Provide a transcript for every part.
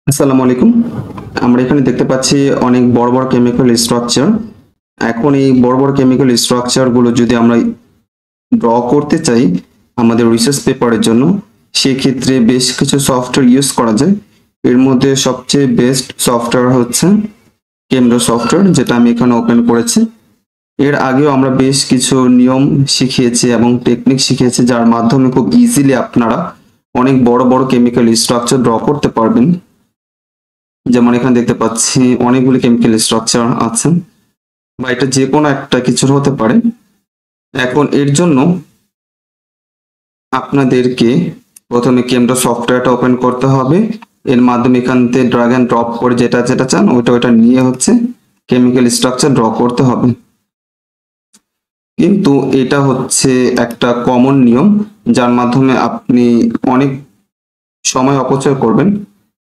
আসসালামু আলাইকুম। আমরা এখানে দেখতে পাচ্ছি অনেক বড় বড় কেমিক্যাল স্ট্রাকচার। এখন এই বড় বড় কেমিক্যাল স্ট্রাকচার গুলো যদি আমরা ড্র করতে চাই আমাদের রিসার্চ পেপারের জন্য, সেক্ষেত্রে বেশ কিছু সফটওয়্যার ইউজ করা যায়। এর মধ্যে সবচেয়ে বেস্ট সফটওয়্যার হচ্ছে কেমডো সফটওয়্যার, যেটা আমি এখানে ওপেন করেছি। এর আগেও আমরা বেশ কিছু নিয়ম শিখিয়েছি এবং টেকনিক শিখিয়েছি, যার মাধ্যমে খুব ইজিলি আপনারা অনেক বড় বড় কেমিক্যাল স্ট্রাকচার ড্র করতে পারবেন। যেমন এখানে দেখতে পাচ্ছি অনেকগুলি কেমিক্যাল স্ট্রাকচার আছে, বা এটা যে কোনো একটা কিছুর হতে পারে। এখন এর জন্য আপনাদেরকে প্রথমে কেমডো সফটওয়্যারটা ওপেন করতে হবে। এর মাধ্যমে এখান থেকে ড্র্যাগ এন্ড ড্রপ করে যেটা যেটা চান ওইটা নিয়ে হচ্ছে কেমিক্যাল স্ট্রাকচার ড্র করতে হবে। কিন্তু এটা হচ্ছে একটা কমন নিয়ম, যার মাধ্যমে আপনি অনেক সময় অপচয় করবেন।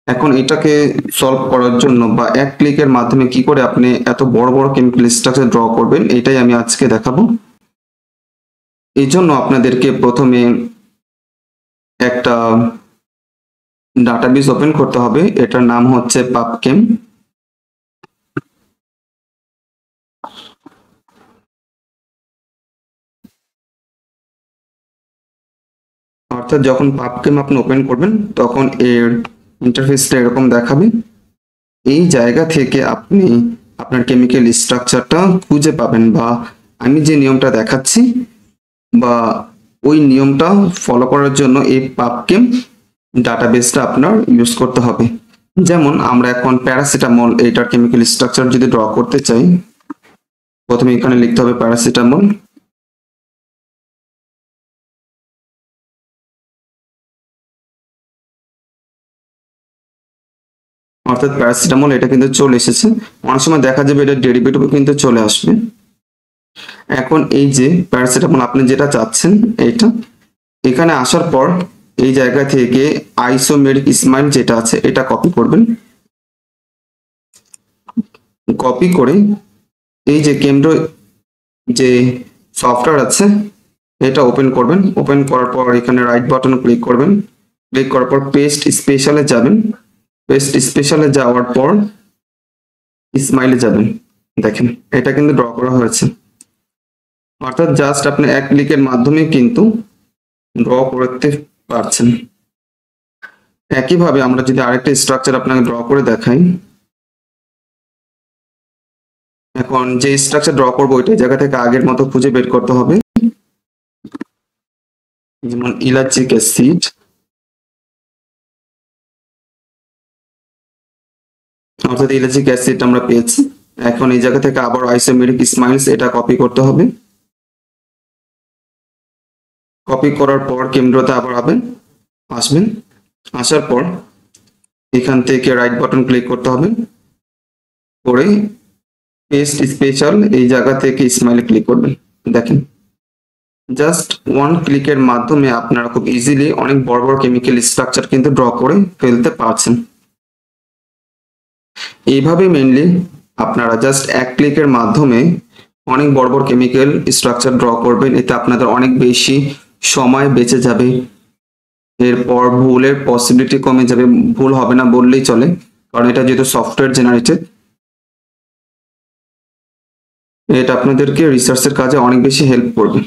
এখন এটাকে সলভ করার জন্য বা এক ক্লিকের মাধ্যমে কি করে আপনি এত বড় বড় কেমিক্যাল স্ট্রাকচার ড্র করবেন, এটাই আমি আজকে দেখাবো। এই জন্য আপনাদেরকে প্রথমে একটা ডাটাবেস ওপেন করতে হবে। এটার নাম হচ্ছে পাবকেম। অর্থাৎ যখন পাবকেম আপনি ওপেন করবেন তখন এর ইন্টারফেসটা এরকম দেখাবে। এই জায়গা থেকে আপনি আপনার কেমিক্যাল স্ট্রাকচারটা খুঁজে পাবেন, বা আমি যে নিয়মটা দেখাচ্ছি বা ওই নিয়মটা ফলো করার জন্য এই পাবকেম ডাটাবেসটা আপনার ইউজ করতে হবে। যেমন আমরা এখন প্যারাসিটামল এটার কেমিক্যাল স্ট্রাকচার যদি ড্র করতে চাই, প্রথমে এখানে লিখতে হবে প্যারাসিটামল। অর্থাৎ প্যারাসিটামল এটা কিন্তু চলে এসেছে। অনেক সময় দেখা যাবে এটা ডেরিভেটিভ কিন্তু চলে আসবে। এখন এই যে প্যারাসিটামল আপনি যেটা চাচ্ছেন এইটা, এখানে আসার পর এই জায়গা থেকে আইসোমেরিক স্মাইল যেটা আছে এটা কপি করবেন। কপি করে এই যে কেমডো যে সফটওয়্যার আছে এটা ওপেন করবেন। ওপেন করার পর এখানে রাইট বাটন ক্লিক করবেন। ক্লিক করার পর পেস্ট স্পেশালে যাবেন। পেস্ট স্পেশালে যাওয়ার পর স্মাইলে যাবেন। দেখেন এটা কিন্তু ড্র করা হয়েছে। অর্থাৎ জাস্ট আপনি এক ক্লিকের মাধ্যমে কিন্তু ড্র করতে পারছেন। একইভাবে আমরা যদি আরেকটা স্ট্রাকচার আপনাকে ড্র করে দেখাই, এখন যে স্ট্রাকচার ড্র করবো ওইটা জায়গা থেকে আগের মতো খুঁজে বের করতে হবে। যেমন ইলাচিক অ্যাসিড, অর্থাৎ ইলাচিক অ্যাসিড আমরা পেয়েছি। এখন এই জায়গা থেকে আবার আইসোমেরিক স্মাইলস এটা কপি করতে হবে। কপি করার পর কেন্দ্রতে আবার আসবেন। আসার পর এখান থেকে রাইট বাটন ক্লিক করতে হবে, করে পেস্ট স্পেশাল এই জায়গা থেকে স্মাইলে ক্লিক করবেন। দেখেন জাস্ট ওয়ান ক্লিকের মাধ্যমে আপনারা খুব ইজিলি অনেক বড় বড় কেমিক্যাল স্ট্রাকচার কিন্তু ড্র করে ফেলতে পারছেন। এইভাবে মেইনলি আপনারা জাস্ট এক ক্লিকের মাধ্যমে অনেক বড় বড় কেমিক্যাল স্ট্রাকচার ড্র করবেন। এতে আপনাদের অনেক বেশি সময় বেঁচে যাবে। এরপর ভুলের পসিবিলিটি কমে যাবে। ভুল হবে না বললেই চলে, কারণ এটা যেহেতু সফটওয়্যার জেনারেটেড। এটা আপনাদেরকে রিসার্চের কাজে অনেক বেশি হেল্প করবে।